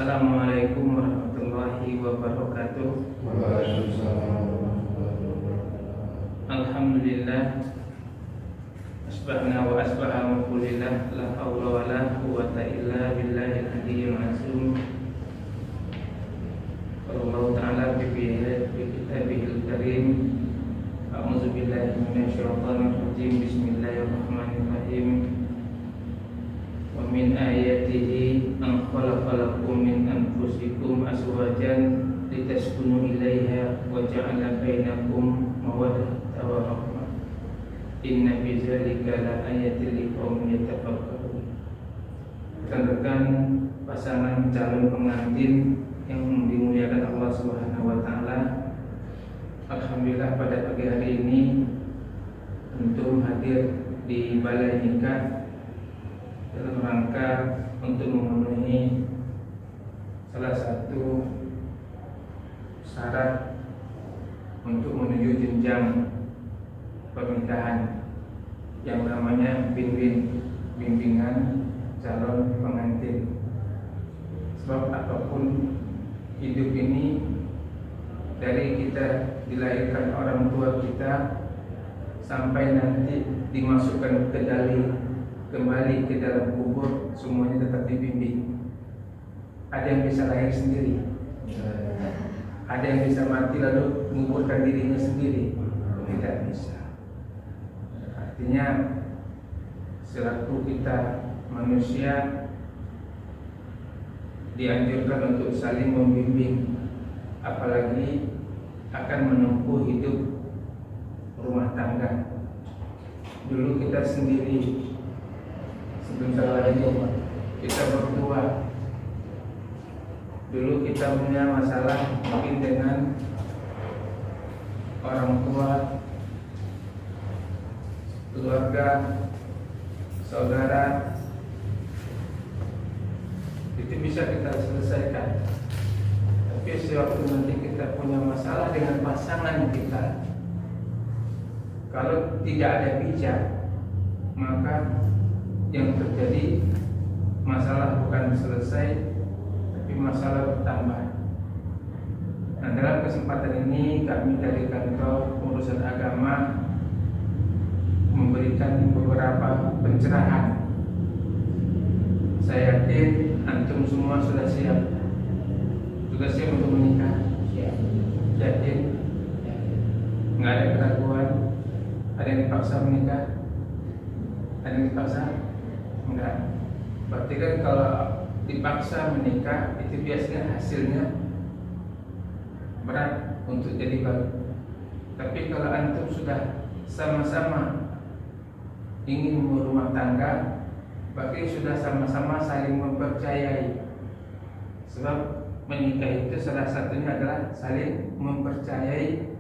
Assalamualaikum warahmatullahi wabarakatuh. Alhamdulillah, asbahna wa asbaha mulkulillah, la hawla wa la quwwata illa billahil aliyyil azim. Allah Ta'ala bi kitabihil karim. A'udzu billahi minasyaitonir rajim. Bismillahirrahmanirrahim. Wa min ayatihi an khalaqalakum min anfusikum azwajan litaskunu ilaiha wa ja'ala bainakum mawaddatan wa rahmah. Inna fi dzalika la ayatin liqaumin yatafakkarun. Rekan-rekan pasangan calon pengantin yang dimuliakan Allah Subhanahu wa taala, alhamdulillah pada pagi hari ini untuk hadir di balai nikah dalam rangka untuk memenuhi salah satu syarat untuk menuju jenjang pernikahan yang namanya bimbingan calon pengantin. Sebab apapun hidup ini, dari kita dilahirkan orang tua kita sampai nanti dimasukkan kembali ke dalam kubur, semuanya tetap dibimbing. Ada yang bisa lahir sendiri, ada yang bisa mati lalu menguburkan dirinya sendiri, tidak bisa. Artinya selaku kita manusia dianjurkan untuk saling membimbing, apalagi akan menempuh hidup rumah tangga. Dulu kita sendiri, sebentar lagi kita berdua. Dulu kita punya masalah mungkin dengan orang tua, keluarga, saudara. Itu bisa kita selesaikan. Tapi sewaktu nanti kita punya masalah dengan pasangan kita, kalau tidak ada bijak, maka yang terjadi masalah bukan selesai, tapi masalah bertambah. Nah, dalam kesempatan ini kami dari kantor urusan agama memberikan beberapa pencerahan. Saya yakin antum semua sudah siap untuk menikah. Yakin? Nggak ada keraguan? Ada yang dipaksa menikah? Ada yang dipaksa? Enggak. Berarti kan kalau dipaksa menikah itu biasanya hasilnya berat untuk jadi baru. Tapi kalau antum sudah sama-sama ingin berumah tangga, berarti sudah sama-sama saling mempercayai. Sebab menikah itu salah satunya adalah saling mempercayai,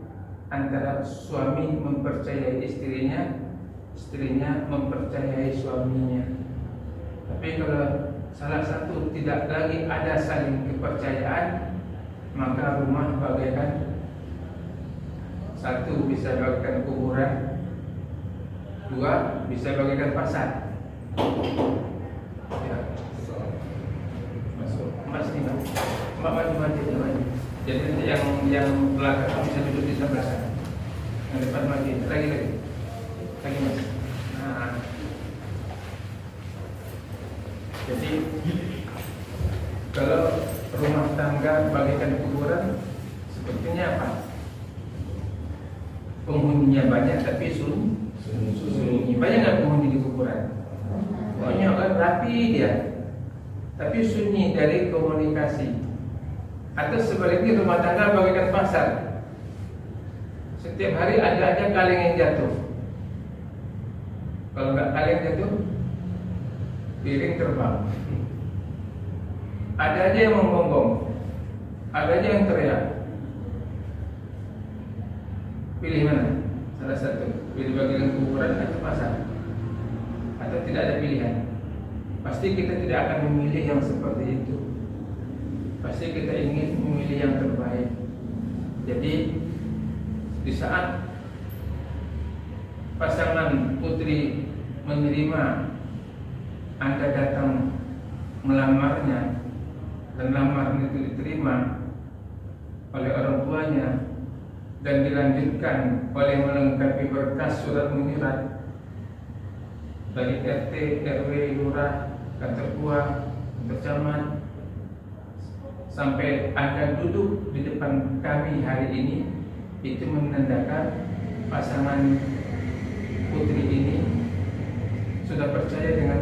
antara suami mempercayai istrinya, istrinya mempercayai suaminya. Tapi kalau salah satu tidak lagi ada saling kepercayaan, maka rumah bagaikan, satu bisa bagaikan kuburan, dua bisa bagaikan pasar. Ya. Masuk, mas nih mas, maju. Jadi yang belakang bisa duduk di sebelah sana, yang depan maju, lagi mas. Nah, jadi kalau rumah tangga bagaikan kuburan, sepertinya apa? Penghuninya banyak tapi sunyi. Banyak nggak penghuni di kuburan? Pokoknya kan rapi dia, tapi sunyi dari komunikasi. Atau sebaliknya rumah tangga bagaikan pasar. Setiap hari ada aja kaleng yang jatuh. Kalau nggak kaleng jatuh, piring terbang. Ada aja yang menggonggong, ada aja yang teriak. Pilih mana? Salah satu. Pilih bagian kuburan atau pasar? Atau tidak ada pilihan? Pasti kita tidak akan memilih yang seperti itu. Pasti kita ingin memilih yang terbaik. Jadi di saat pasangan putri menerima Anda datang melamarnya, dan lamaran itu diterima oleh orang tuanya dan dilanjutkan oleh melengkapi berkas surat menyurat dari RT, RW, lurah, ketua, camat, sampai Anda duduk di depan kami hari ini, itu menandakan pasangan putri ini sudah percaya dengan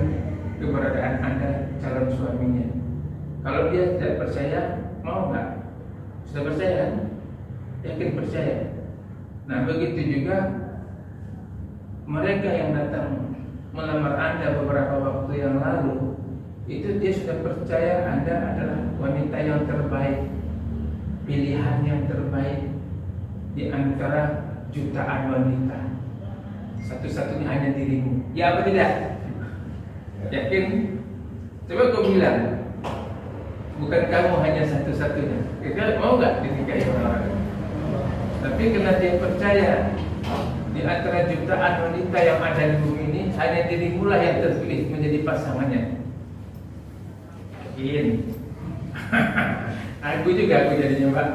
keberadaan Anda calon suaminya. Kalau dia tidak percaya, mau nggak? Sudah percaya kan? Yakin percaya. Nah, begitu juga mereka yang datang melamar Anda beberapa waktu yang lalu, itu dia sudah percaya Anda adalah wanita yang terbaik, pilihan yang terbaik di antara jutaan wanita. Satu-satunya hanya dirimu. Ya apa tidak? Yakin? Coba kau bilang, bukan kamu hanya satu-satunya. Kita mau nggak dinikahi orang? Tapi karena dia percaya di antara jutaan wanita yang ada di bumi ini, hanya dirimu lah yang terpilih menjadi pasangannya. Yakin? Aku juga jadinya, Pak.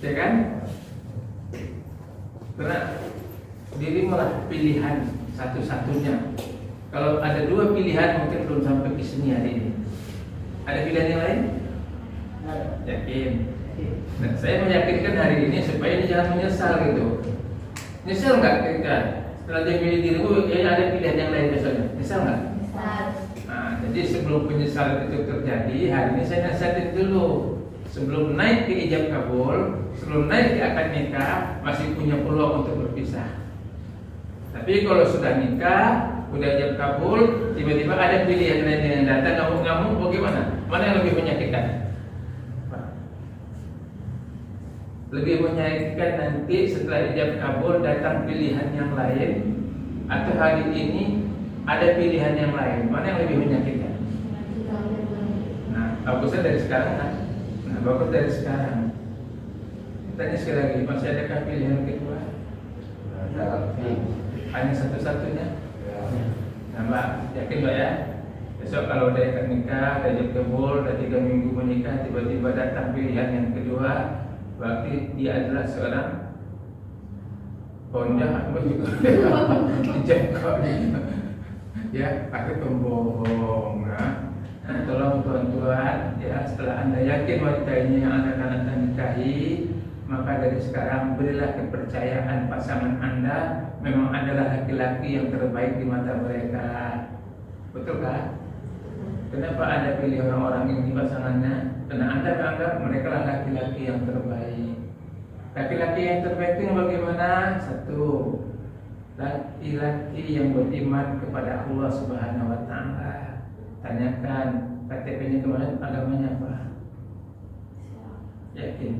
Ya kan? Karena dirimu lah pilihan satu-satunya. Kalau ada dua pilihan mungkin belum sampai ke sini hari ini. Ada pilihan yang lain? Yakin? Nah, saya meyakinkan hari ini supaya ini jangan menyesal gitu. Nyesal nggak ketika setelah dia pilih dirimu, kayaknya ada pilihan yang lain besoknya? Nyesal nggak? Nah, jadi sebelum penyesalan itu terjadi, hari ini saya nasihatin dulu. Sebelum naik ke ijab kabul, sebelum naik ke akad nikah, masih punya peluang untuk berpisah. Tapi kalau sudah nikah, udah ijab kabul, tiba-tiba ada pilihan lain yang datang, ngamuk-ngamuk, bagaimana? Mana yang lebih menyakitkan? Lebih menyakitkan nanti setelah ijab kabul datang pilihan yang lain, atau hari ini ada pilihan yang lain? Mana yang lebih menyakitkan? Nah, bagusnya dari sekarang kan? Nah, bagus dari sekarang. Tanya sekali lagi, masih adakah pilihan kedua? Hanya satu-satunya? Nah, Mbak, yakin Mbak ya? Besok kalau udah akad nikah, udah ijab kabul, udah 3 minggu menikah, tiba-tiba datang pilihan yang kedua, berarti dia adalah seorang ponjak atau juga dijengkok. Ya, aku pembohong. Nah, tolong tuan-tuan, ya, setelah Anda yakin wanita ini yang Anda nikahi, maka dari sekarang berilah kepercayaan pasangan Anda memang adalah laki-laki yang terbaik di mata mereka. Betul kan? Kenapa Anda pilih orang-orang ini pasangannya? Karena Anda menganggap mereka lah laki-laki yang terbaik. Laki-laki yang terbaik itu bagaimana? Satu, laki-laki yang beriman kepada Allah Subhanahu wa Ta'ala. Tanyakan KTP-nya kemarin, agamanya apa? Yakin?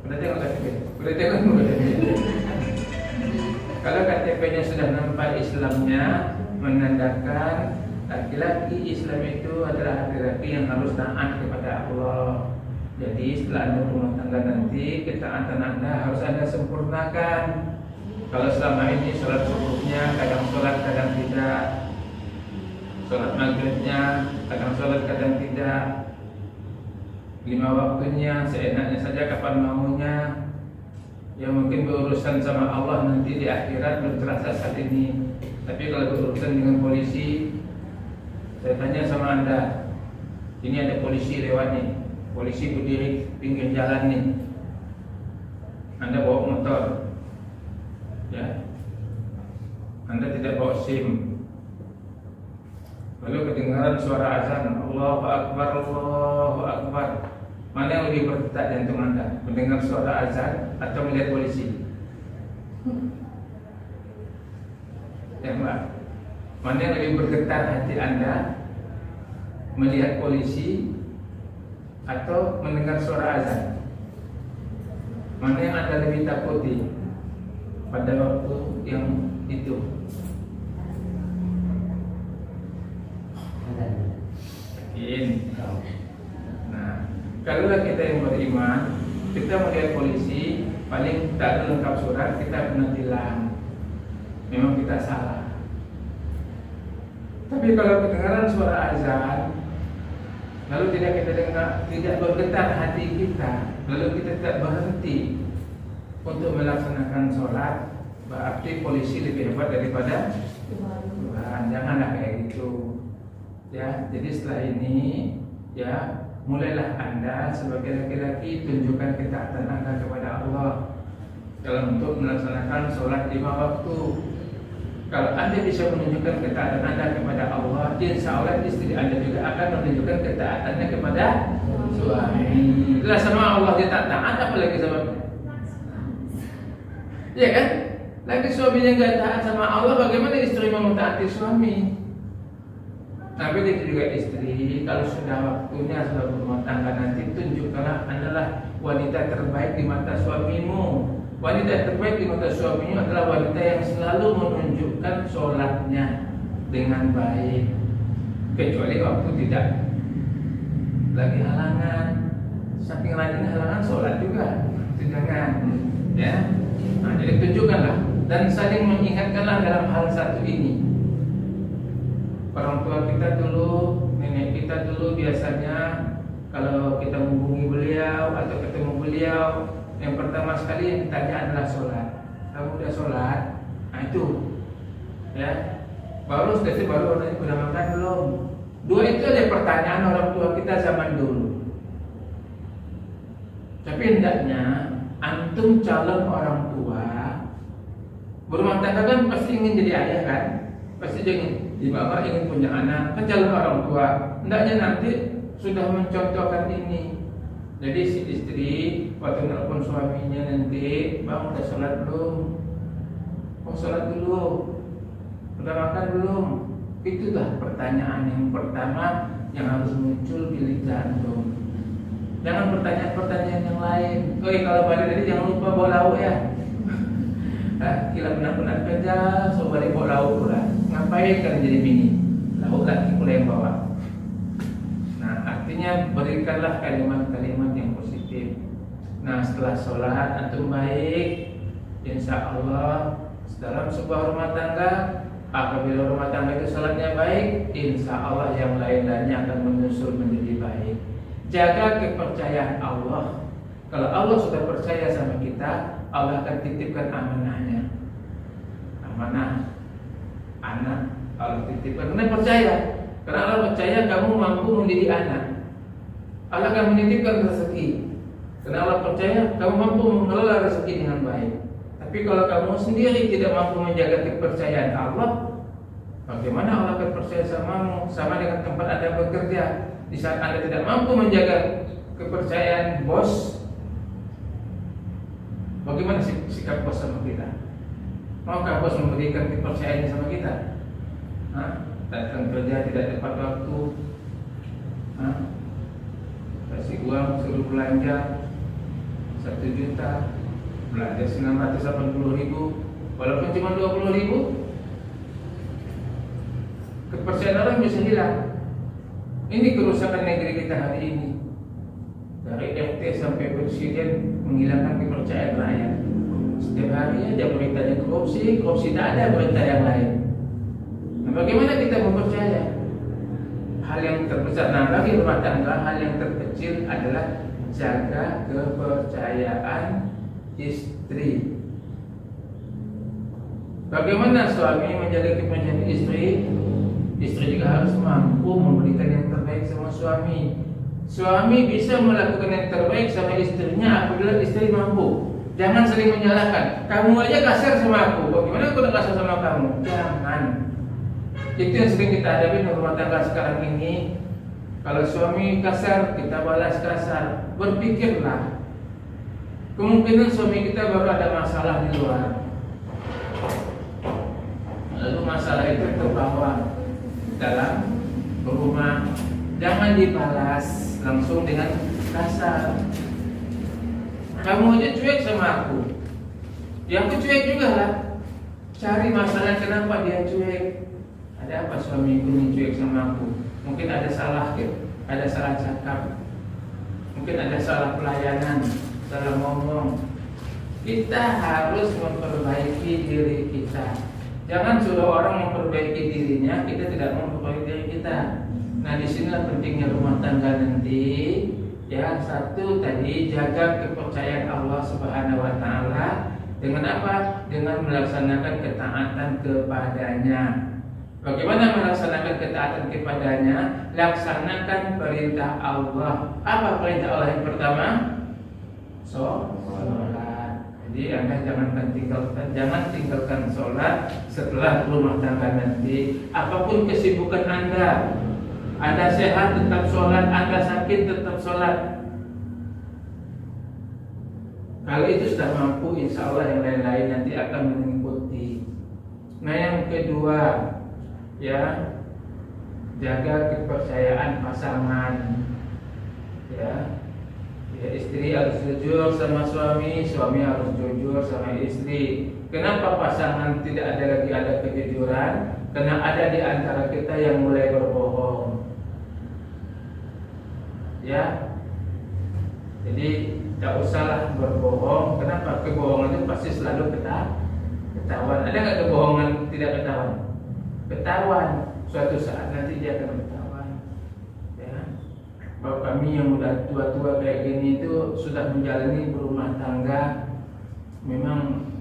Udah tengok KTP? Udah tengok KTP? Kalau KTP-nya sudah nampak Islamnya, menandakan laki-laki Islam itu adalah laki-laki yang harus taat kepada Allah. Jadi setelah Anda rumah tangga nanti, ketaatan Anda harus Anda sempurnakan. Kalau selama ini sholat subuhnya kadang sholat, kadang tidak, sholat maghribnya kadang sholat, kadang tidak, 5 waktunya seenaknya saja kapan maunya, ya mungkin berurusan sama Allah nanti di akhirat belum terasa saat ini. Tapi kalau berurusan dengan polisi, saya tanya sama Anda, ini ada polisi lewat nih, polisi berdiri pinggir jalan nih, Anda bawa motor, ya, Anda tidak bawa SIM, lalu kedengaran suara azan, Allahu Akbar, Allahu Akbar. Mana yang lebih berdetak jantung Anda, mendengar suara azan atau melihat polisi? Ya Mbak, mana yang lebih bergetar hati Anda, melihat polisi atau mendengar suara azan? Mana yang Anda lebih takuti pada waktu yang itu? Yakin? Nah, kalau kita yang beriman, kita melihat polisi, paling tak ada lengkap surat, kita pernah tilang. Memang kita salah. Tapi kalau kedengaran suara azan, lalu tidak kita dengar, tidak bergetar hati kita, lalu kita tidak berhenti untuk melaksanakan sholat, berarti polisi lebih hebat daripada Tuhan. Janganlah kayak gitu. Ya, jadi setelah ini, ya, mulailah Anda sebagai laki-laki tunjukkan ketaatan Anda kepada Allah dalam untuk melaksanakan sholat 5 waktu. Kalau Anda bisa menunjukkan ketaatan Anda kepada Allah, insya Allah istri Anda juga akan menunjukkan ketaatannya kepada suami. Itulah sama Allah dia tak taat, apalagi sama, ya kan? Lagi suaminya nggak taat sama Allah, bagaimana istri mau mentaati suami? Tapi itu juga istri, kalau sudah waktunya sudah berumah tangga nanti, tunjukkanlah adalah wanita terbaik di mata suamimu. Wanita terbaik di mata suaminya adalah wanita yang selalu menunjukkan sholatnya dengan baik, kecuali waktu tidak lagi halangan. Saking rajin halangan sholat juga, jangan, ya. Nah, jadi tunjukkanlah dan saling mengingatkanlah dalam hal satu ini. Orang tua kita dulu, nenek kita dulu biasanya kalau kita menghubungi beliau atau ketemu beliau, yang pertama sekali yang ditanya adalah sholat. Kamu udah sholat? Nah itu, ya. Baru udah makan belum? Dua itu aja pertanyaan orang tua kita zaman dulu. Tapi hendaknya antum calon orang tua berumah tangga kan pasti ingin jadi ayah kan? Pasti ingin di bawah ingin punya anak. Kan calon orang tua hendaknya nanti sudah mencontohkan ini. Jadi si istri waktu nelpon suaminya nanti, bang udah sholat belum? Oh sholat dulu. Udah makan belum? Itulah pertanyaan yang pertama yang harus muncul di lidah antum. Jangan pertanyaan-pertanyaan yang lain. Oh iya, kalau balik tadi jangan lupa bawa lauk ya. Kila benar-benar kerja, so balik bawa lauk pula. Ngapain kalian jadi bini? Lauk lagi pula yang bawa. Nah, artinya berikanlah kalimat-kalimat yang positif. Nah, setelah sholat antum baik, insya Allah dalam sebuah rumah tangga, apabila rumah tangga itu sholatnya baik, insya Allah yang lain-lainnya akan menyusul menjadi baik. Jaga kepercayaan Allah. Kalau Allah sudah percaya sama kita, Allah akan titipkan amanahnya. Amanah anak Allah titipkan. Karena percaya. Karena Allah percaya kamu mampu mendidik anak. Allah akan menitipkan rezeki. Karena Allah percaya kamu mampu mengelola rezeki dengan baik. Tapi kalau kamu sendiri tidak mampu menjaga kepercayaan Allah, bagaimana Allah akan percaya samamu? Sama dengan tempat Anda bekerja. Di saat Anda tidak mampu menjaga kepercayaan bos, bagaimana sikap bos sama kita? Maukah bos memberikan kepercayaannya sama kita? Datang kerja tidak tepat waktu, kasih uang suruh belanja 1 juta, belanja 980.000, walaupun cuma 20.000, kepercayaan orang bisa hilang. Ini kerusakan negeri kita hari ini. Dari RT sampai presiden menghilangkan kepercayaan rakyat. Setiap hari ada beritanya korupsi, tidak ada berita yang lain. Nah, bagaimana kita mempercaya? Hal yang terbesar, nah bagi rumah tangga, hal yang terkecil adalah jaga kepercayaan istri. Bagaimana suami menjaga kepercayaan istri? Istri juga harus mampu memberikan yang terbaik sama suami. Suami bisa melakukan yang terbaik sama istrinya apabila istri mampu. Jangan sering menyalahkan. Kamu aja kasar sama aku, bagaimana aku udah kasar sama kamu? Jangan. Itu yang sering kita hadapi di rumah tangga sekarang ini. Kalau suami kasar, kita balas kasar. Berpikirlah, kemungkinan suami kita baru ada masalah di luar, lalu masalah itu terbawa dalam rumah. Jangan dibalas langsung dengan kasar. Kamu aja cuek sama aku, ya aku cuek juga lah. Cari masalah kenapa dia cuek. Ada apa suamiku ini cuek sama aku? Mungkin ada salah, ada salah cakap, mungkin ada salah pelayanan, salah ngomong. Kita harus memperbaiki diri kita. Jangan suruh orang memperbaiki dirinya, kita tidak memperbaiki diri kita. Nah, disinilah pentingnya rumah tangga nanti. Ya, satu tadi jaga kepercayaan Allah Subhanahu Wa Taala dengan apa? Dengan melaksanakan ketaatan kepadanya. Bagaimana melaksanakan ketaatan kepadanya? Laksanakan perintah Allah. Apa perintah Allah yang pertama? Sholat. Jadi Anda jangan tinggalkan sholat setelah rumah tangga nanti. Apapun kesibukan Anda sehat tetap sholat, Anda sakit tetap sholat. Kalau itu sudah mampu, insya Allah yang lain-lain nanti akan mengikuti. Nah, yang kedua, ya, jaga kepercayaan pasangan. Ya, istri harus jujur sama suami, suami harus jujur sama istri. Kenapa pasangan tidak ada kejujuran? Karena ada di antara kita yang mulai berbohong. Ya, jadi tidak usahlah berbohong. Kenapa? Kebohongan itu pasti selalu ketahuan. Ada nggak kebohongan tidak ketahuan? Ketahuan. Suatu saat nanti dia akan ketahuan. Ya, bahwa kami yang udah tua-tua kayak gini itu sudah menjalani berumah tangga. Memang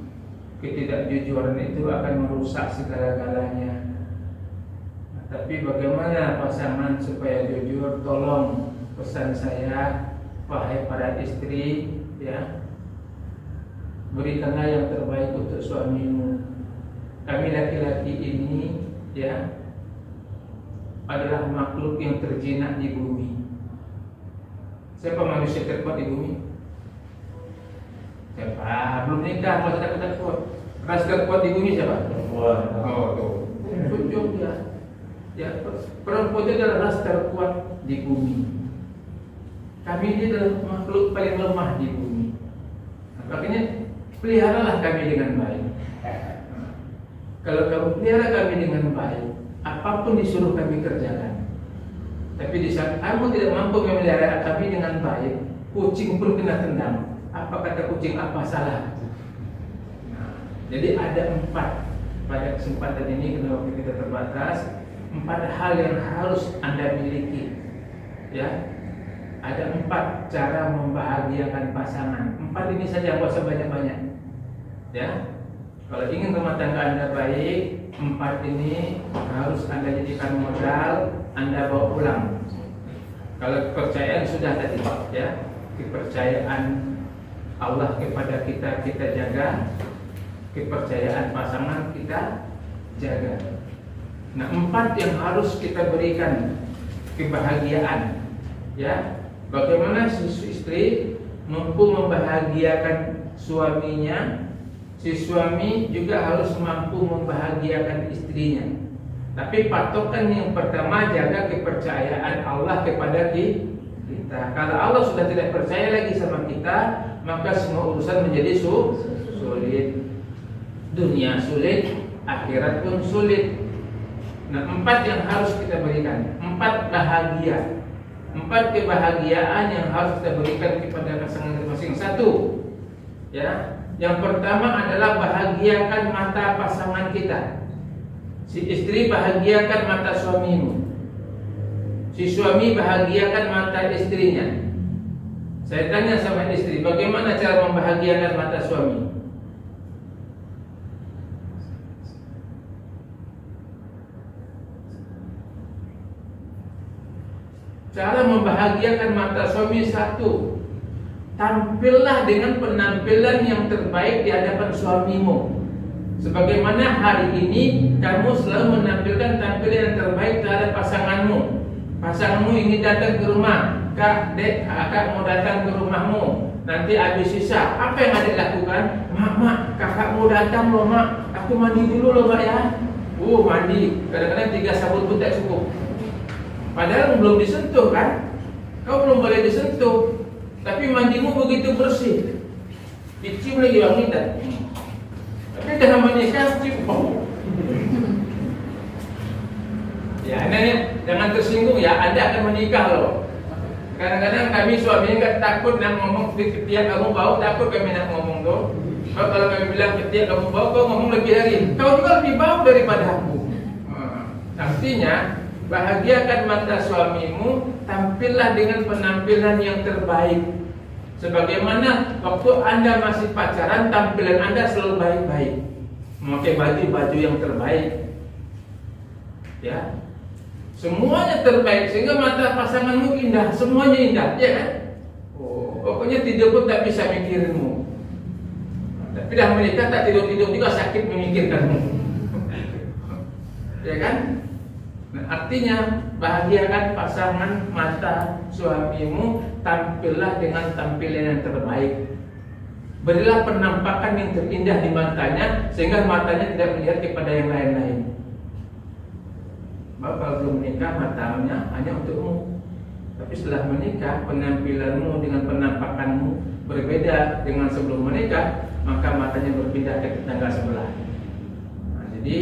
ketidakjujuran itu akan merusak segala-galanya. Nah, tapi bagaimana pasangan supaya jujur? Tolong pesan saya, wahai para istri, ya, berikanlah yang terbaik untuk suamimu. Kami laki-laki ini, ya, adalah makhluk yang terjinak di bumi. Siapa manusia terkuat di bumi? Siapa? Belum nikah, masa takut-takut. Ras terkuat di bumi siapa? Perempuan. Oh, tuh. Tunjuk ya. Ya, perempuan itu adalah ras terkuat di bumi. Kami ini adalah makhluk paling lemah di bumi. Makanya peliharalah kami dengan baik. Kalau kamu pelihara kami dengan baik, apapun disuruh kami kerjakan. Tapi di saat kamu tidak mampu memelihara kami dengan baik, kucing pun kena tendang. Apa kata kucing? Apa salah? Nah, jadi ada 4 pada kesempatan ini, karena waktu kita terbatas. 4 hal yang harus Anda miliki. Ya. Ada 4 cara membahagiakan pasangan. 4 ini saja, enggak usah banyak-banyak. Ya. Kalau ingin rumah tangga Anda baik, 4 ini harus Anda jadikan modal, Anda bawa pulang. Kalau kepercayaan sudah tadi, ya. Kepercayaan Allah kepada kita jaga. Kepercayaan pasangan kita jaga. Nah, 4 yang harus kita berikan kebahagiaan. Ya. Bagaimana si istri mampu membahagiakan suaminya, si suami juga harus mampu membahagiakan istrinya. Tapi patokan yang pertama, jaga kepercayaan Allah kepada kita. Kalau Allah sudah tidak percaya lagi sama kita, maka semua urusan menjadi sulit. Dunia sulit, akhirat pun sulit. Nah, 4 yang harus kita berikan, 4 bahagia. 4 kebahagiaan yang harus kita berikan kepada pasangan masing-masing. 1, ya, yang pertama adalah bahagiakan mata pasangan kita. Si istri bahagiakan mata suamimu. Si suami bahagiakan mata istrinya. Saya tanya sama istri, bagaimana cara membahagiakan mata suami? Cara membahagiakan mata suami, 1, tampillah dengan penampilan yang terbaik di hadapan suamimu. Sebagaimana hari ini kamu selalu menampilkan tampilan yang terbaik terhadap pasanganmu. Pasanganmu ingin datang ke rumah, Kak, Dek, Kakak mau datang ke rumahmu. Nanti habis sisa, apa yang adik lakukan? Mak, kakak mau datang loh mak, aku mandi dulu loh mak ya. Mandi, kadang-kadang 3 sabun pun tak cukup. Padahal belum disentuh kan? Kau belum boleh disentuh, tapi mandimu begitu bersih. Dicium lagi wanita. Tapi dalam menikah cium bau. Ya, Anda jangan tersinggung ya. Anda akan menikah loh. Kadang-kadang kami suaminya nggak takut nak ngomong, setiap kamu bau takut kami nak ngomong tuh. Sebab kalau kami bilang ketika kamu bau, kau ngomong lebih hari, kau juga lebih bau daripada aku. Artinya, bahagiakan mata suamimu, tampillah dengan penampilan yang terbaik. Sebagaimana waktu Anda masih pacaran, tampilan Anda selalu baik-baik, memakai baju-baju yang terbaik, ya, semuanya terbaik sehingga mata pasanganmu indah, semuanya indah, ya kan? Pokoknya tidur pun tak bisa mikirinmu. Tapi dah menikah tak tidur-tidur juga sakit memikirkanmu, ya kan? Nah, artinya bahagiakan pasangan mata suamimu, tampillah dengan tampilan yang terbaik. Berilah penampakan yang terindah di matanya sehingga matanya tidak melihat kepada yang lain-lain. Bapak kalau belum menikah matanya hanya untukmu. Tapi setelah menikah penampilanmu dengan penampakanmu berbeda dengan sebelum menikah, maka matanya berpindah ke tetangga sebelah. Nah, jadi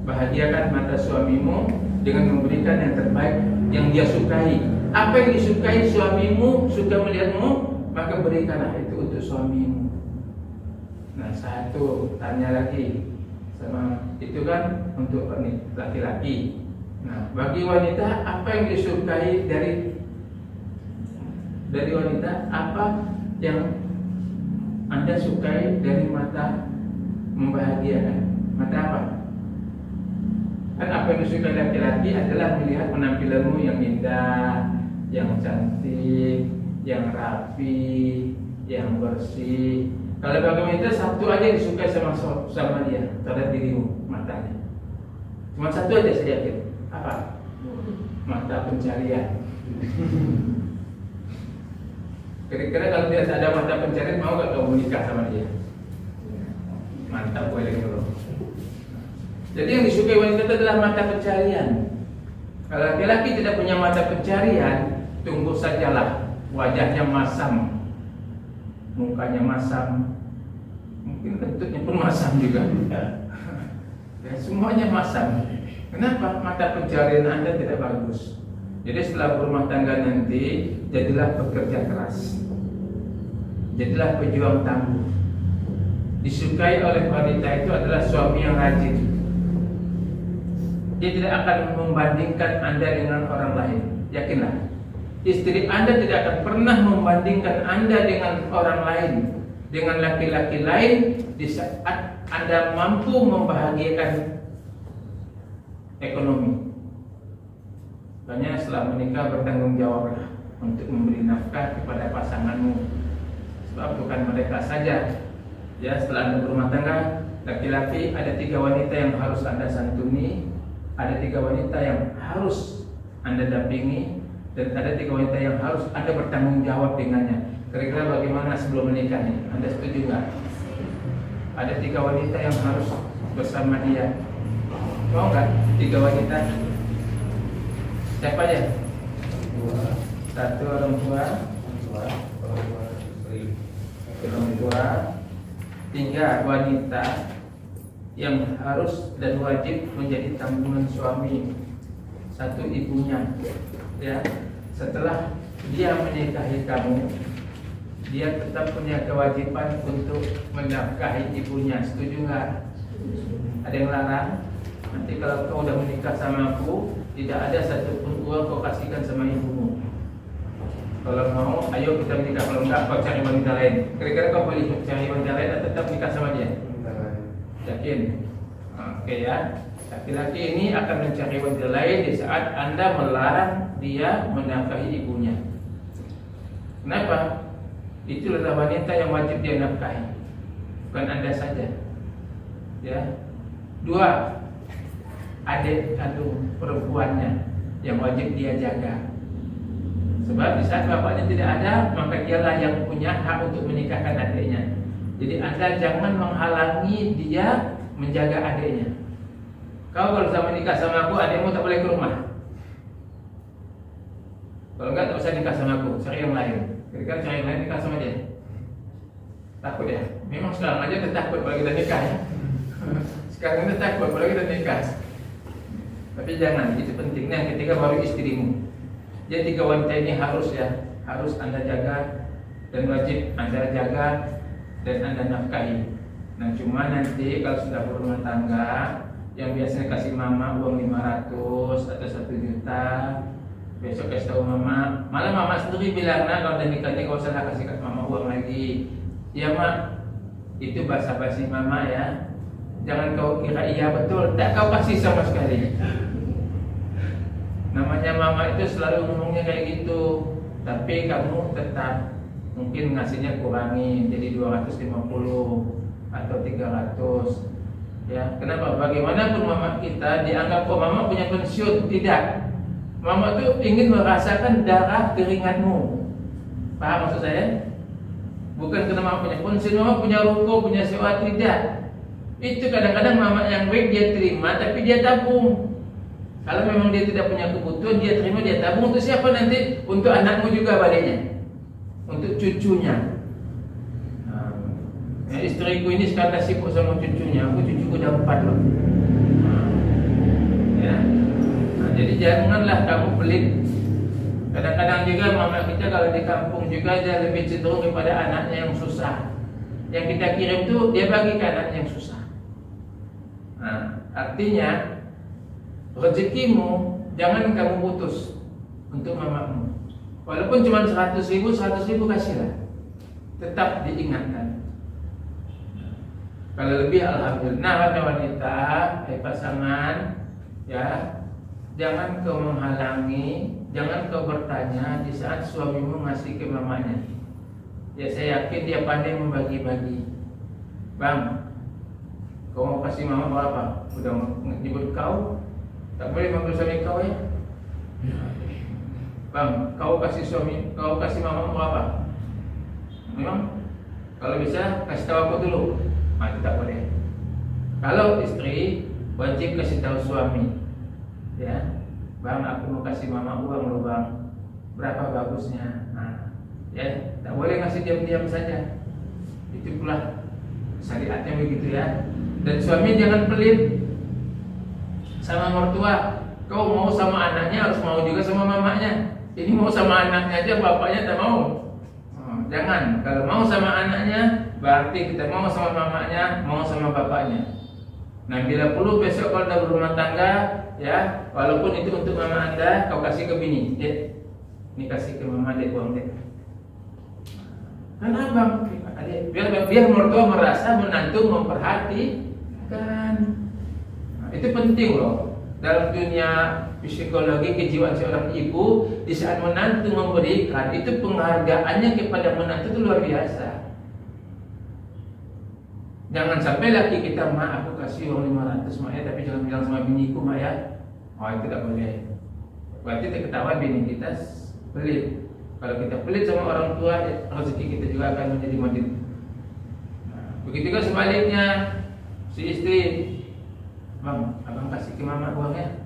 bahagiakan mata suamimu dengan memberikan yang terbaik yang dia sukai. Apa yang disukai suamimu, suka melihatmu, maka berikanlah itu untuk suamimu. Nah, satu tanya lagi sama itu kan untuk laki-laki. Nah, bagi wanita apa yang disukai dari wanita? Apa yang Anda sukai dari mata membahagiakan? Mata apa? Kan apa yang disukai laki-laki adalah melihat penampilanmu yang indah, yang cantik, yang rapi, yang bersih. Kalau bagi wanita satu aja disukai sama dia, terhadap dirimu, matanya. Cuma satu aja saya yakin. Apa? Mata pencarian. Kira-kira kalau dia ada mata pencarian, mau gak kamu menikah sama dia? Mantap, boleh dulu. Jadi yang disukai wanita itu adalah mata pencarian. Kalau laki-laki tidak punya mata pencarian, tunggu sajalah wajahnya masam, mukanya masam, mungkin kentutnya pun masam juga. Ya, semuanya masam. Kenapa? Mata pencarian Anda tidak bagus. Jadi setelah berumah tangga nanti, jadilah pekerja keras, jadilah pejuang tangguh. Disukai oleh wanita itu adalah suami yang rajin. Dia tidak akan membandingkan Anda dengan orang lain. Yakinlah, istri Anda tidak akan pernah membandingkan Anda dengan orang lain, dengan laki-laki lain di saat Anda mampu membahagiakan ekonomi. Makanya setelah menikah bertanggung jawablah untuk memberi nafkah kepada pasanganmu. Sebab bukan mereka saja. Ya, setelah Anda berumah tangga, laki-laki ada 3 wanita yang harus Anda santuni, ada 3 wanita yang harus Anda dampingi, dan ada 3 wanita yang harus Anda bertanggung jawab dengannya. Kira-kira bagaimana sebelum menikah nih? Anda setuju nggak? Ada 3 wanita yang harus bersama dia. Mau nggak 3 wanita? Siapa aja? 1 orang tua, 3 wanita yang harus dan wajib menjadi tanggungan suami. 1 ibunya, ya. Setelah dia menikahi kamu, dia tetap punya kewajiban untuk menafkahi ibunya. Setuju nggak? Ada yang larang? Nanti kalau kau udah menikah sama aku, tidak ada satupun uang kau kasihkan sama ibumu. Kalau mau, ayo kita menikah. Kalau enggak, kau cari wanita lain. Kira-kira kau boleh cari wanita lain atau tetap nikah sama dia? Yakin? Oke ya. Laki-laki ini akan mencari wanita lain di saat Anda melarang dia menafkahi ibunya. Kenapa? Itu adalah wanita yang wajib dia nafkahi, bukan Anda saja. Ya. 2, adik kandung perempuannya yang wajib dia jaga. Sebab di saat bapaknya tidak ada, maka dialah yang punya hak untuk menikahkan adiknya. Jadi Anda jangan menghalangi dia menjaga adiknya. Kau kalau sudah menikah sama aku, adikmu tak boleh ke rumah. Kalau enggak, tak usah nikah sama aku, cari yang lain. Kira-kira cari yang lain nikah sama dia. Takut ya? Memang sekarang aja kita takut kalau kita nikah ya. Sekarang kita takut kalau kita nikah. Tapi jangan, itu pentingnya ketika baru istrimu. Jadi 3 wanita ini harus Anda jaga dan wajib Anda jaga dan Anda nafkahi. Nah cuma nanti kalau sudah berumah tangga, yang biasanya kasih mama uang 500 atau 1 juta, besok kasih tahu mama, malah mama sendiri bilang, nah kalau udah nikah kau salah kasih mama uang lagi. Ya mak, itu basa-basi mama ya. Jangan kau kira iya betul, tak kau kasih sama sekali. Namanya mama itu selalu ngomongnya kayak gitu. Tapi kamu tetap mungkin ngasihnya kurangi jadi 250 atau 300. Ya, kenapa? Bagaimanapun mama kita dianggap kok mama punya pensiun, tidak. Mama tuh ingin merasakan darah keringatmu. Paham maksud saya? Bukan karena mama punya pensiun, mama punya ruko, punya sewa, tidak. Itu kadang-kadang mama yang baik dia terima, tapi dia tabung. Kalau memang dia tidak punya kebutuhan, dia terima, dia tabung untuk siapa nanti? Untuk anakmu juga baliknya, untuk cucunya. Ya, istriku ini sekarang sibuk sama cucunya, cucuku udah 4 loh. Ya. Nah, jadi janganlah kamu pelit. Kadang-kadang juga mama kita kalau di kampung juga dia lebih cenderung kepada anaknya yang susah. Yang kita kirim tuh dia bagi ke anaknya yang susah. Nah, artinya rezekimu jangan kamu putus untuk mamamu. Walaupun cuma 100 ribu kasihlah. Tetap diingatkan. Kalau lebih alhamdulillah. Nah, wanita, pasangan, ya, jangan kau menghalangi, jangan kau bertanya di saat suamimu ngasih ke mamanya. Ya saya yakin dia pandai membagi-bagi. Bang, kau mau kasih mama berapa? Udah nyebut kau, tak boleh manggil suami kau ya. Bang, kau kasih mama berapa? Memang kalau bisa kasih tahu aku dulu. Itu tak boleh. Kalau istri wajib kasih tahu suami, ya, bang, aku mau kasih mama uang loh bang, berapa bagusnya. Nah, ya, tak boleh ngasih diam-diam saja. Itu pula syariatnya begitu ya. Dan suami jangan pelit sama mertua. Kau mau sama anaknya harus mau juga sama mamanya. Ini mau sama anaknya aja, bapaknya tak mau. Jangan. Kalau mau sama anaknya, berarti kita mau sama mamanya, mau sama bapaknya. Nah, bila perlu besok kalau udah berumah tangga, ya, walaupun itu untuk mama anda, kau kasih ke bini, dek, ini kasih ke mama dek uang dek. Karena bang, biar mertua merasa menantu memperhatikan. Nah, itu penting loh. Dalam dunia psikologi kejiwaan seorang ibu, di saat menantu memberikan, itu penghargaannya kepada menantu itu luar biasa. Jangan sampai laki kita, mak aku kasih uang 500 mak ya, tapi jangan bilang sama biniku mak ya. Oh itu tidak boleh. Berarti ketahuan bini kita pelit. Kalau kita pelit sama orang tua, rezeki kita juga akan menjadi medit. Nah, begitu juga sebaliknya, si istri, bang, abang kasih ke mama uangnya.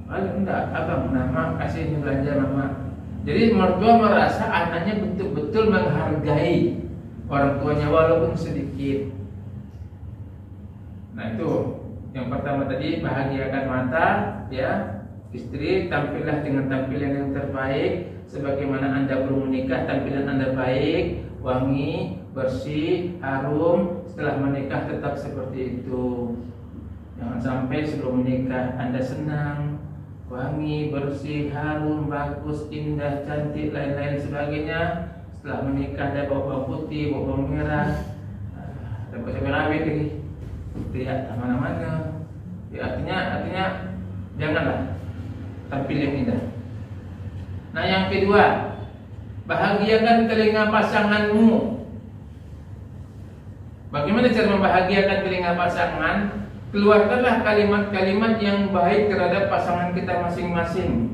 Enggak, abang, nama kasih belanja mama. Jadi mertua merasa anaknya betul-betul menghargai orang tuanya walaupun sedikit. Nah itu yang pertama tadi, bahagiakan mata, ya. Istri, tampillah dengan tampilan yang terbaik. Sebagaimana anda belum menikah, tampilan anda baik, wangi, bersih, harum. Setelah menikah tetap seperti itu. Jangan sampai sebelum menikah anda senang, wangi, bersih, harum, bagus, indah, cantik, lain-lain sebagainya. Setelah menikah ada bau-bau putih, bau-bau merah, ada bau rawit lagi, tidak mana-mana. Ya, artinya janganlah tampil yang indah. Nah yang kedua, bahagiakan telinga pasanganmu. Bagaimana cara membahagiakan telinga pasangan? Keluarkanlah kalimat-kalimat yang baik terhadap pasangan kita masing-masing.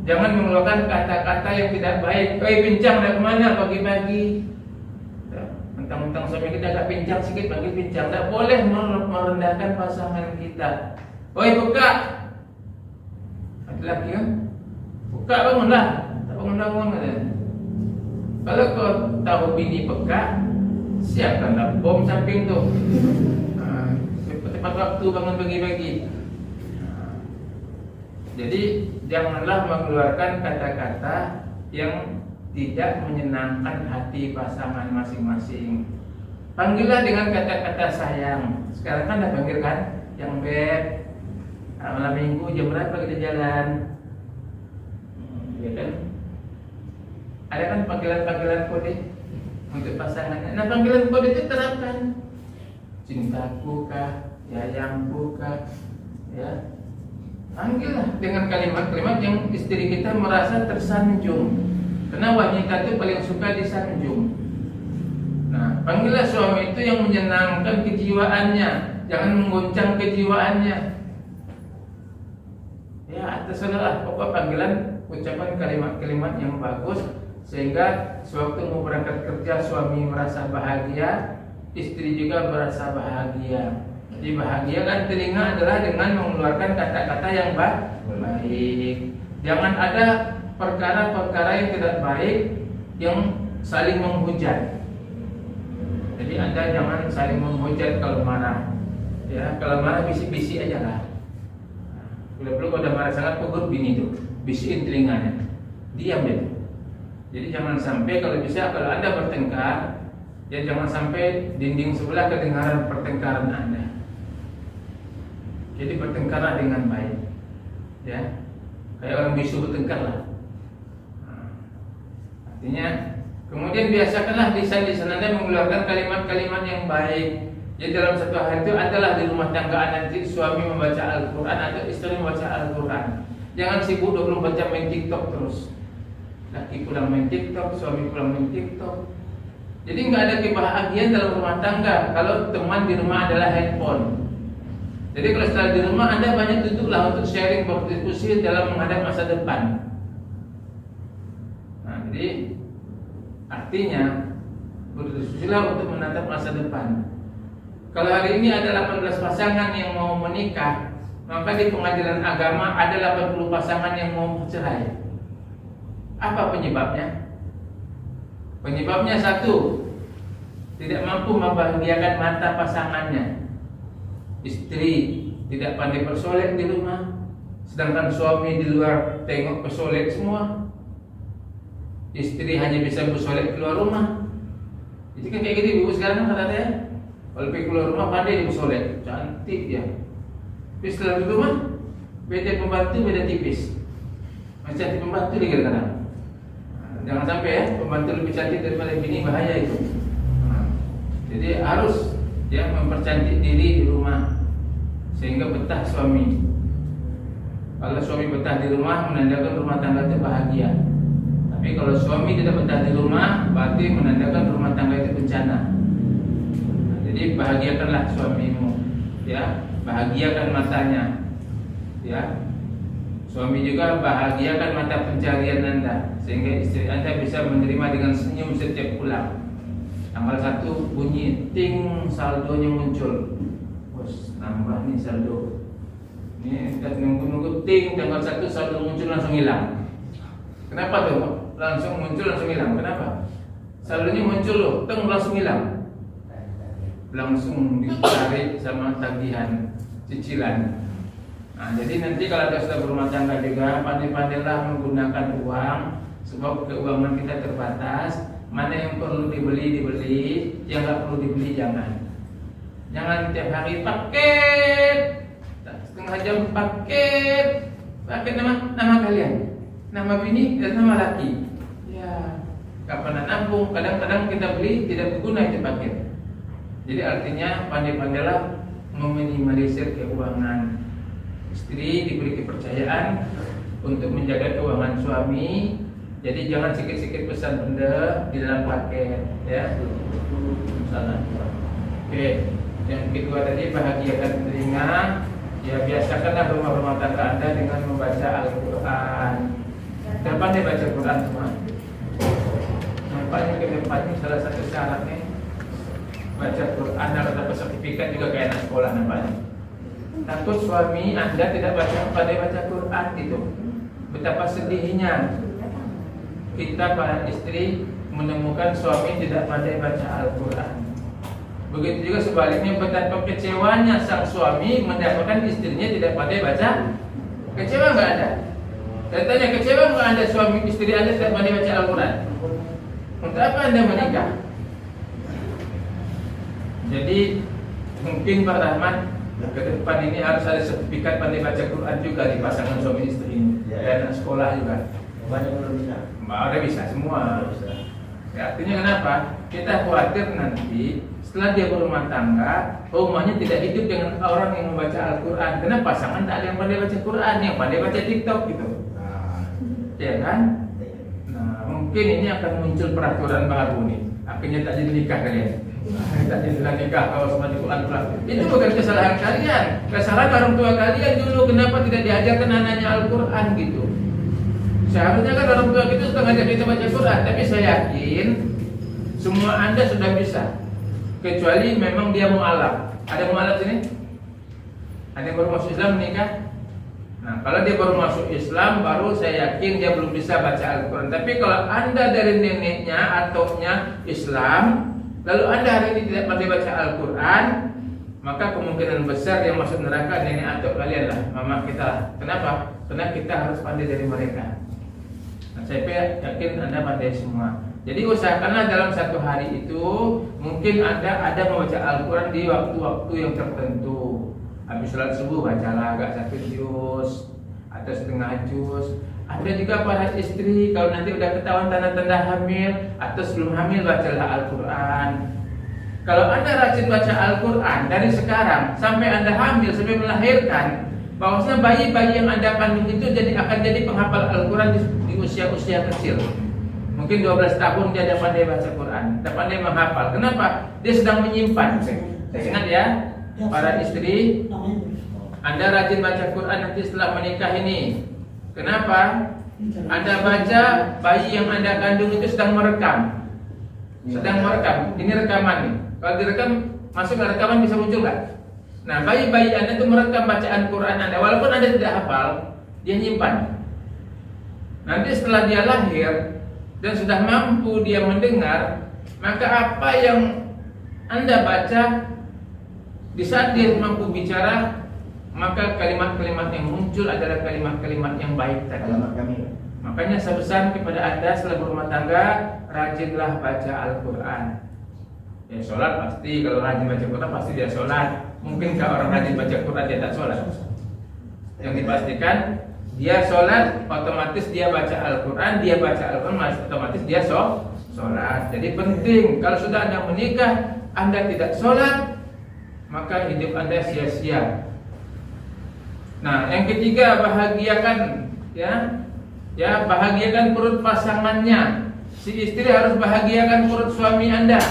Jangan mengeluarkan kata-kata yang tidak baik. Pincang dah kemana pagi-pagi? Mentang-mentang suami kita agak pincang sikit, panggil pincang. Tak boleh merendahkan pasangan kita. Peka. Laki-laki kan? Peka, bangunlah. Tak bangun-bangun kan? Kalau kau tahu bini peka, siapkanlah bom samping tu. Tepat waktu bangun pagi-pagi. Jadi janganlah mengeluarkan kata-kata yang tidak menyenangkan hati pasangan masing-masing. Panggillah dengan kata-kata sayang. Sekarang kan udah panggil kan, yang beb, malam minggu jam berapa kita jalan, ya kan? Ada kan panggilan-panggilan kode untuk pasangannya. Nah, panggilan kode itu terapkan. Cintaku kah, sayangku kah, ya. Panggillah dengan kalimat-kalimat yang istri kita merasa tersanjung. Karena wanita itu paling suka disanjung. Nah, panggillah suami itu yang menyenangkan kejiwaannya, jangan menggoncang kejiwaannya. Ya, terserah pokok panggilan, ucapan kalimat-kalimat yang bagus sehingga sewaktu mau berangkat kerja suami merasa bahagia, istri juga merasa bahagia. Jadi bahagia kan telinga adalah dengan mengeluarkan kata-kata yang baik. Jangan ada perkara-perkara yang tidak baik yang saling menghujat. Jadi Anda jangan saling menghujat kalau marah. Ya, kalau marah bisik-bisik aja lah. Kalau udah marah sangat pukul bini itu, bisikin telinganya, diam deh. Jadi jangan sampai kalau bisa kalau Anda bertengkar, ya jangan sampai dinding sebelah kedengaran pertengkaran Anda. Jadi bertengkarlah dengan baik, ya, kayak orang bisu bertengkar lah. Artinya, kemudian biasakanlah lisan-lisan Anda mengeluarkan kalimat-kalimat yang baik. Jadi dalam satu hari itu adalah di rumah tangga nanti suami membaca Al-Quran atau istri membaca Al-Quran. Jangan sibuk 24 jam main TikTok terus. Laki pulang main TikTok, suami pulang main TikTok. Jadi nggak ada kebahagiaan dalam rumah tangga kalau teman di rumah adalah handphone. Jadi kalau setelah di rumah Anda banyak duduklah untuk sharing, berdiskusi dalam menghadap masa depan. Nah, jadi artinya berdiskusilah untuk menatap masa depan. Kalau hari ini ada 18 pasangan yang mau menikah, maka di pengadilan agama ada 80 pasangan yang mau bercerai. Apa penyebabnya? Penyebabnya satu, tidak mampu membahagiakan mata pasangannya. Istri tidak pandai bersolek di rumah, sedangkan suami di luar tengok bersolek semua. Istri hanya bisa bersolek keluar rumah. Jadi kan kayak gitu ibu sekarang kan katanya, kalau pergi keluar rumah pandai dia bersolek, cantik dia. Tapi setelah di rumah, beda pembantu beda tipis. Masih cantik pembantu dia kadang-kadang. Jangan sampai ya, pembantu lebih cantik daripada bini, bahaya itu. Jadi harus dia mempercantik diri di rumah sehingga betah suami. Kalau suami betah di rumah menandakan rumah tangga itu bahagia. Tapi kalau suami tidak betah di rumah, berarti menandakan rumah tangga itu bencana. Jadi bahagiakanlah suamimu, ya, bahagiakan matanya, ya. Suami juga bahagiakan mata pencarian Anda sehingga istri Anda bisa menerima dengan senyum setiap pulang. Tanggal 1 bunyi ting, saldonya muncul. Bos, nambah nih saldo. Ini kita nunggu-nunggu ting, tanggal 1 saldo muncul langsung hilang. Kenapa tuh? Langsung muncul langsung hilang. Kenapa? Saldonya muncul loh, teng langsung hilang. Langsung ditarik sama tagihan cicilan. Nah, jadi nanti kalau Anda sudah berumah tangga juga, pandai-pandailah menggunakan uang, sebab keuangan kita terbatas. Mana yang perlu dibeli, yang nggak perlu dibeli jangan. Jangan tiap hari paket, setengah jam paket nama kalian, nama bini dan nama laki. Ya, kapan nabung? Kadang-kadang kita beli tidak berguna itu paket. Jadi artinya pandai-pandailah meminimalisir keuangan. Istri diberi kepercayaan untuk menjaga keuangan suami. Jadi jangan sikit-sikit pesan benda di dalam paket, ya. Misalnya. Oke. Yang kedua tadi bahagiakan telinga. Ya, biasakanlah rumah-rumah tangga Anda dengan membaca Al-Quran. Depan dia baca Quran semua. Nampaknya ke depannya salah satu syaratnya baca Quran dan dapat sertifikat juga kayak anak sekolah nampaknya. Takut suami Anda tidak pandai baca Quran itu. Betapa sedihnya kita para istri menemukan suami tidak pandai baca Al-Quran. Begitu juga sebaliknya, betapa kecewanya sang suami mendapatkan istrinya tidak pandai baca. Kecewa nggak ada? Saya tanya, kecewa nggak Anda suami istri Anda tidak pandai baca Al-Quran? Untuk apa Anda menikah? Jadi mungkin Pak Rahmat ke depan ini harus ada sertifikat pandai baca Quran juga di pasangan suami istri ini. Dan anak sekolah juga. Banyak belum bisa. Udah bisa semua. Bisa. Ya, artinya kenapa? Kita khawatir nanti setelah dia berumah tangga, rumahnya tidak hidup dengan orang yang membaca Al-Quran. Karena pasangan tak ada yang pandai baca Quran, yang pandai baca TikTok gitu. Ya kan? Nah, mungkin ini akan muncul peraturan baru nih. Akhirnya tak jadi nikah kalian. Tak jadi nikah kalau sama Quran pulang. Itu bukan kesalahan kalian. Kesalahan orang tua kalian dulu. Kenapa tidak diajarkan anaknya Al-Quran gitu? Seharusnya kan orang tua kita sudah ngajak kita baca Quran. Tapi saya yakin semua Anda sudah bisa. Kecuali memang dia mu'alaf. Ada mu'alaf sini? Ada yang baru masuk Islam menikah? Nah, kalau dia baru masuk Islam, baru saya yakin dia belum bisa baca Al-Quran. Tapi kalau Anda dari neneknya ataunya Islam, lalu Anda hari ini tidak pandai baca Al-Quran, maka kemungkinan besar yang masuk neraka nenek atau kalian lah, mama kita lah. Kenapa? Karena kita harus pandai dari mereka. Nah, saya yakin Anda pandai semua. Jadi usahakanlah dalam satu hari itu mungkin Anda ada membaca Al-Quran di waktu-waktu yang tertentu. Habis sholat subuh bacalah agak 1 juz atau setengah juz. Ada juga para istri kalau nanti udah ketahuan tanda-tanda hamil atau sebelum hamil bacalah Al-Quran. Kalau Anda rajin baca Al-Quran dari sekarang sampai Anda hamil sampai melahirkan, bahwasanya bayi-bayi yang Anda kandung itu akan jadi penghafal Al-Quran di usia-usia kecil. Mungkin 12 tahun dia ada pandai baca Quran, ada pandai menghafal. Kenapa? Dia sedang menyimpan. Saya ingat ya, para istri, Anda rajin baca Quran nanti setelah menikah ini. Kenapa? Anda baca bayi yang Anda kandung itu sedang merekam. Sedang merekam. Ini rekaman nih. Kalau direkam, masuk ke rekaman bisa muncul nggak? Nah, bayi-bayi Anda itu merekam bacaan Quran Anda. Walaupun Anda tidak hafal, dia nyimpan. Nanti setelah dia lahir dan sudah mampu dia mendengar, maka apa yang Anda baca di saat dia mampu bicara, maka kalimat-kalimat yang muncul adalah kalimat-kalimat yang baik tadi. Makanya saya pesan kepada Anda setelah berumah tangga, rajinlah baca Al-Quran. Ya, sholat pasti, kalau rajin baca Quran pasti dia sholat. Mungkinkah orang rajin baca Quran dia tak sholat? Yang dipastikan dia sholat, otomatis dia baca Al-Quran, dia baca Al-Quran, otomatis dia sholat. Jadi penting, kalau sudah Anda menikah, Anda tidak sholat, maka hidup Anda sia-sia. Nah, yang ketiga, bahagiakan bahagiakan perut pasangannya. Si istri harus bahagiakan perut suami Anda.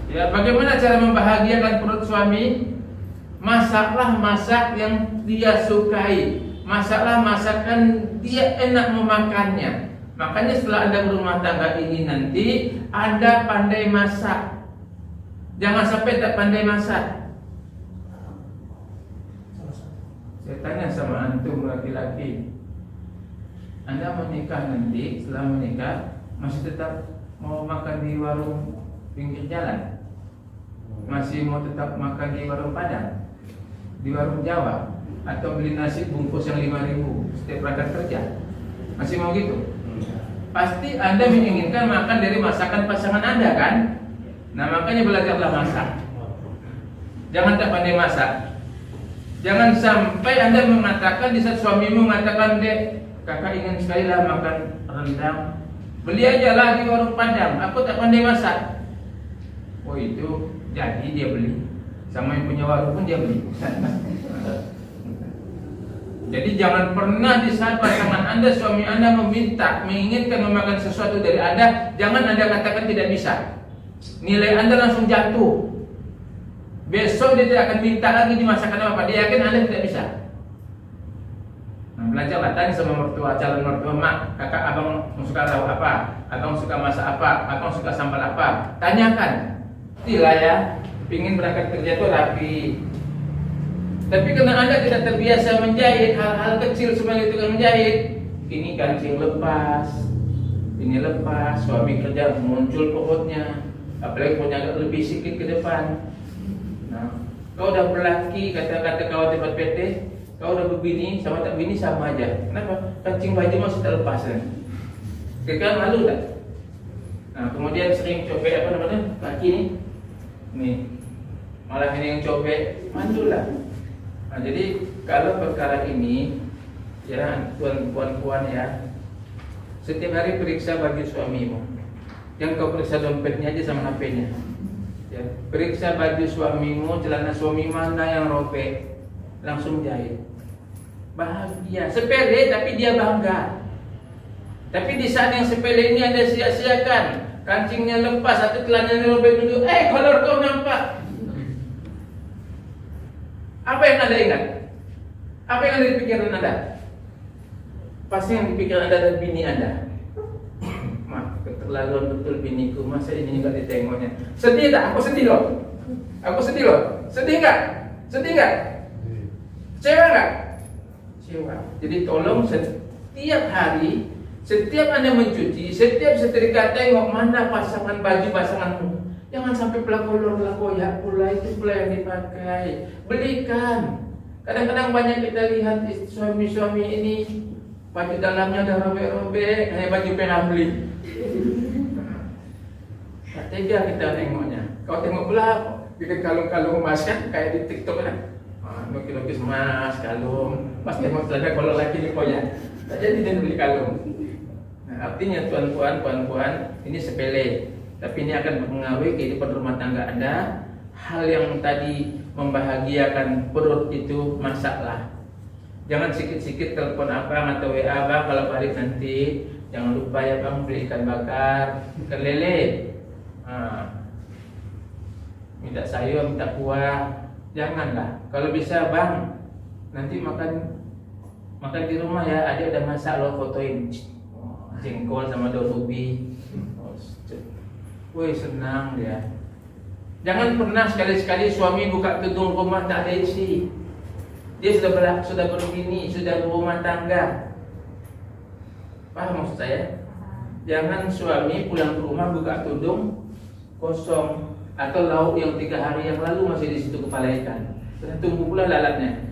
Ya, bagaimana cara membahagiakan perut suami? Masaklah masak yang dia sukai. Masaklah masakan dia enak memakannya. Makanya setelah Anda berumah tangga ini nanti Anda pandai masak. Jangan sampai tak pandai masak. Saya tanya sama antum laki-laki, Anda menikah nanti, setelah menikah masih tetap mau makan di warung pinggir jalan? Masih mau tetap makan di warung Padang, di warung Jawa, atau beli nasi bungkus yang 5.000 setiap berangkat kerja? Masih mau gitu? Pasti Anda menginginkan makan dari masakan pasangan Anda kan? Nah, makanya belajarlah masak. Jangan tak pandai masak. Jangan sampai Anda mengatakan di saat suamimu mengatakan, "Dek, kakak ingin sekali lah makan rendang. Beli aja lah di warung Padang, aku tak pandai masak." Oh, itu jadi dia beli. Sama yang punya warung pun dia beli. Jadi jangan pernah di saat pasangan Anda, suami Anda menginginkan memakan sesuatu dari Anda, jangan Anda katakan tidak bisa. Nilai Anda langsung jatuh. Besok dia tidak akan minta lagi dimasakkan apa. Dia yakin Anda tidak bisa. Nah, belajarlah, tanya sama mertua, calon mertua, "Mak, kakak abang suka lauk apa? Abang suka masak apa? Abang suka sambal apa?" Tanyakan. Pastilah ya, pingin berangkat kerja itu rapi. Tapi karena Anda tidak terbiasa menjahit, hal-hal kecil sebagai tukang menjahit, ini kancing lepas, ini lepas, suami kerja muncul perutnya, apalagi punya agak lebih sedikit ke depan. Nah, kau udah berlaki, kata-kata kawan tempat PT, Kalau udah berbini sama tak bini sama aja. Kenapa? Kancing baju masih tak lepas kan? Kira malu tak? Nah, kemudian sering copek apa namanya? Kaki nih. Malah ini yang copek, malu lah. Nah, jadi kalau perkara ini ya puan ya, setiap hari periksa baju suamimu. Yang kau periksa dompetnya aja sama HP-nya. Ya, periksa baju suamimu, celana suami mana yang robek, langsung jahit. Bahagia, sepele tapi dia bangga. Tapi di saat yang sepele ini Anda sia-siakan, kancingnya lepas atau celananya robek dulu, kolor kau nampak. Apa yang Anda ingat? Apa yang ada di pikiran Anda? Pasti yang di pikiran Anda adalah bini Anda. Keterlaluan betul biniku, masa ini enggak ditengoknya. Sedih tak? Aku sedih loh. Sedih enggak? Kecewa enggak? Kecewa. Jadi tolong setiap hari, setiap Anda mencuci, setiap setrika tengok mana pasangan baju pasanganmu. Jangan sampai pelakoyak pula, itu pula yang dipakai. Belikan. Kadang-kadang banyak kita lihat suami-suami ini baju dalamnya udah robek-robek, hanya baju pernah beli. Tak tega kita tengoknya. Kau tengok pula bikin kalung-kalung emas kan, kayak di TikTok kan. Lukis-lukis emas, kalung. Pas tengok celana kalau laki ni koyak. Tak jadi dia beli kalung. Nah, artinya puan-puan, ini sepele. Tapi ini akan mempengaruhi kehidupan rumah tangga Anda. Hal yang tadi membahagiakan perut itu masalah. Jangan sikit-sikit telepon abang atau WA abang kalau balik nanti. Jangan lupa ya bang beli ikan bakar, ikan lele. Minta sayur, minta kuah. Janganlah. Kalau bisa bang, nanti makan di rumah ya. Adik udah masak lo, fotoin jengkol sama daun ubi. Woi senang dia. Jangan pernah sekali-sekali suami buka gedung rumah tak ada isi. Dia sudah berbini, sudah berumah tangga. Paham maksud saya? Jangan suami pulang ke rumah buka tudung kosong atau lauk yang 3 hari yang lalu masih di situ kepala ikan. Sudah tunggu pula lalatnya.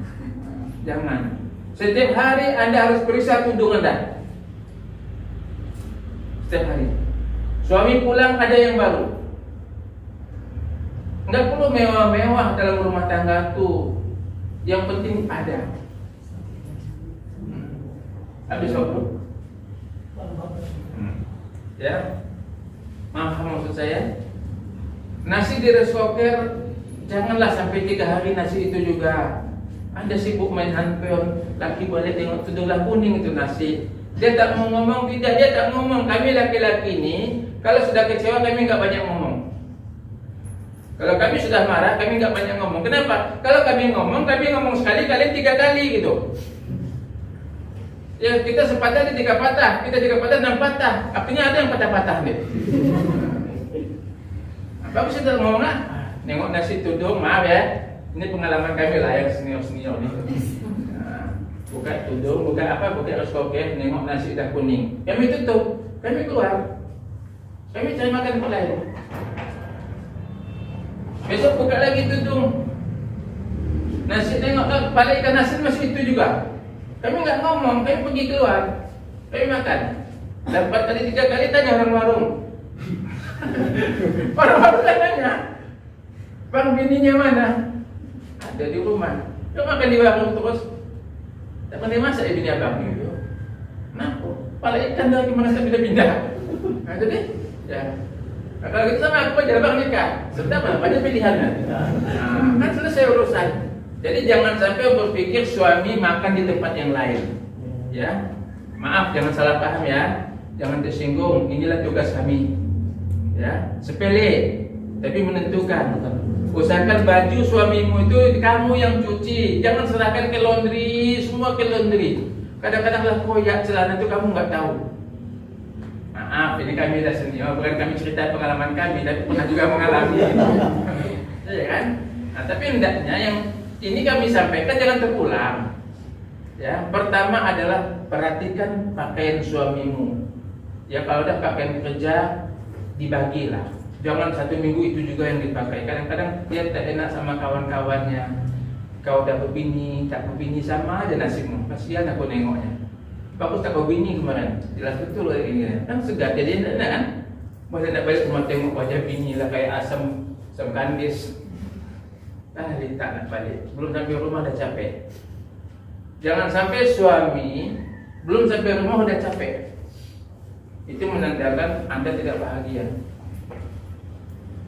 Jangan. Setiap hari Anda harus periksa tudung Anda. Setiap hari. Suami pulang ada yang baru. Enggak perlu mewah-mewah dalam rumah tangga tuh. Yang penting ada. Habis waktu. Ya. Paham maksud saya? Nasi di restoker janganlah sampai 3 hari nasi itu juga. Anda sibuk main handphone, laki balik tengok tudunglah kuning itu nasi. Dia tak mau ngomong, dia tak ngomong. Kami laki-laki ini kalau sudah kecewa kami enggak banyak ngomong. Kalau kami sudah marah, kami enggak banyak ngomong. Kenapa? Kalau kami ngomong sekali, kalian 3 kali gitu. Ya kita sepatah dia 3 patah, kita 3 patah 6 patah. Artinya ada yang patah-patah nih. Bagus sudah ngomong lah. Nengok nasi tudung, maaf ya. Ini pengalaman kami lah yang senior-senior nih. Buka tudung, buka restoker, nengok nasi udah kuning. Kami tutup, kami keluar. Kami cari makan tempat lain. Besok buka lagi tudung. Nasi tengok kepala ikan nasi masih itu juga. Kami nggak ngomong, kami pergi keluar. Kami makan. Dan 4 kali 3 kali tanya orang warung. Orang warung nanya, bang bininya mana? Ada di rumah. Kau makan di warung terus. Tak pandai masak ya bini abang itu. Kenapa? Kepala ikan dah gimana saya pindah-pindah. Nah, jadi ya. Nah, kalau gitu sama aku aja bang nikah. Sedap lah, banyak pilihan kan. Kan selesai urusan. Jadi jangan sampai berpikir suami makan di tempat yang lain. Ya. Maaf, jangan salah paham ya. Jangan tersinggung. Inilah tugas kami. Ya, sepele tapi menentukan. Usahakan baju suamimu itu kamu yang cuci. Jangan serahkan ke laundry, semua ke laundry. Kadang-kadang lah koyak celana itu kamu nggak tahu. Maaf, ini kami dah senior, bukan kami cerita pengalaman kami, tapi pernah juga mengalami. Ya kan? Nah, tapi hendaknya yang ini kami sampaikan jangan terulang. Ya, pertama adalah perhatikan pakaian suamimu. Ya, kalau udah pakaian kerja dibagilah. Jangan 1 minggu itu juga yang dipakai. Kadang-kadang dia tak enak sama kawan-kawannya. kau dapat bini, tak bini sama aja nasibmu. Kasihan aku nengoknya. Bagus tak kau bini kemarin. Jelas betul ini kan segar jadi enak kan. Masa nak balik rumah tengok wajah bini lah kayak asam kandis. Tak nak balik. Belum sampai rumah dah capek. Jangan sampai suami belum sampai rumah udah capek. Itu menandakan Anda tidak bahagia.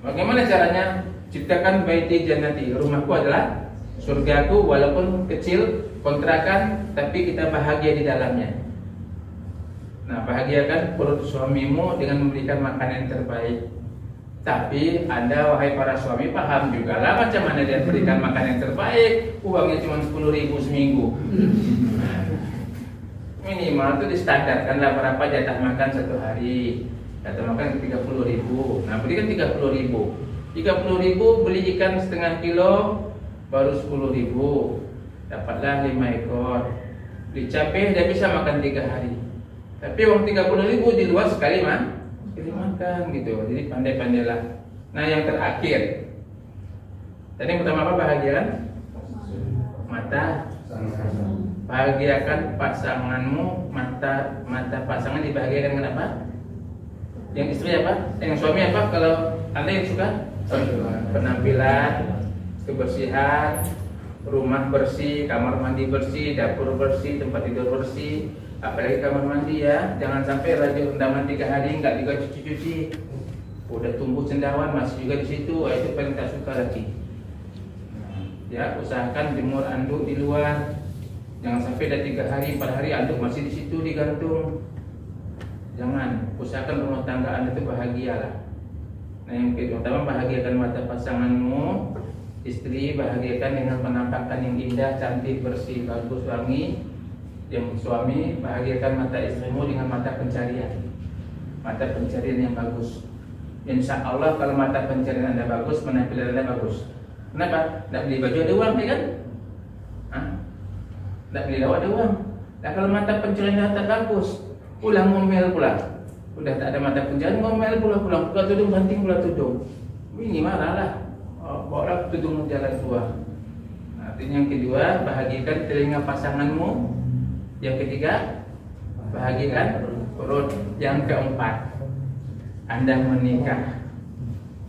Bagaimana caranya? Ciptakan baiti jannati. Rumahku adalah surgaku, walaupun kecil kontrakan, tapi kita bahagia di dalamnya. Nah, bahagiakan perut suamimu dengan memberikan makanan yang terbaik. Tapi Anda, wahai para suami, paham juga lah macam mana dia berikan makanan yang terbaik. Uangnya cuma 10.000 seminggu. Minimal itu distandarkanlah berapa jatah makan satu hari. Jatah makan 30.000. Nah, berikan 30.000. 30.000 beli ikan setengah kilo baru 10.000. Dapatlah 5 ekor. Beli cabai dia bisa makan 3 hari. Tapi uang 30.000 di luar sekali makan gitu. Jadi pandai-pandailah. Nah, yang terakhir. Tadi yang pertama apa? Bahagiakan mata. Bahagiakan pasanganmu. Mata pasangan dibahagiakan dengan apa? Yang istri apa? Yang suami apa? Kalau Anda yang suka penampilan, kebersihan, rumah bersih, kamar mandi bersih, dapur bersih, tempat tidur bersih. Apalagi kamar mandi ya, jangan sampai rajin rendaman 3 hari nggak juga cuci-cuci. Udah tumbuh cendawan masih juga di situ, itu paling tak suka lagi. Ya, usahakan jemur anduk di luar. Jangan sampai dah 3 hari, 4 hari anduk masih di situ digantung. Jangan, usahakan rumah tangga Anda itu bahagialah. Nah, yang pertama, bahagiakan mata pasanganmu. Istri bahagiakan dengan penampakan yang indah, cantik, bersih, bagus, wangi. Yang suami bahagiakan mata istrimu dengan mata pencarian. Mata pencarian yang bagus. Insya Allah kalau mata pencarian Anda bagus, penampilan Anda bagus. Kenapa? Nak beli baju ada uang, ya kan? Nak beli lawa ada uang. Nah, kalau mata pencarian Anda tak bagus, pulang ngomel pula. Udah tak ada mata pencarian, ngomel pula pulang. Buka tudung, banting pula tudung. Ini marah lah. Bawa tudung jalan keluar. Artinya yang kedua, bahagiakan telinga pasanganmu. Yang ketiga, bahagiakan perut. Yang keempat, Anda menikah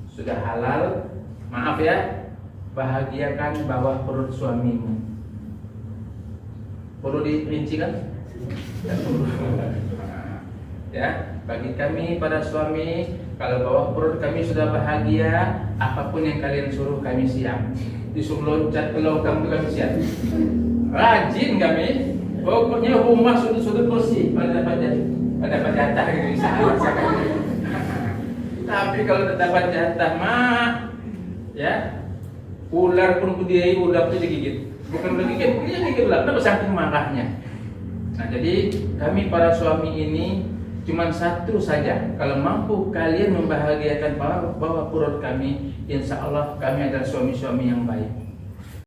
sudah halal, maaf ya, bahagiakan bawah perut suamimu. Perlu diperincikan? Ya, bagi kami para suami, kalau bawah perut kami sudah bahagia, apapun yang kalian suruh kami siap. Disuruh loncat ke logam itu kami siap. Rajin kami. Pokoknya rumah sudut-sudut bersih. Pada dapat jatah gitu, tapi kalau tak dapat jatah ya, ular pun kudiai, ular itu digigit. Bukan udah gigit, dia gigit ular. Kenapa saking marahnya? Nah, jadi kami para suami ini cuma satu saja. Kalau mampu kalian membahagiakan bawah perut kami, insya Allah kami adalah suami-suami yang baik.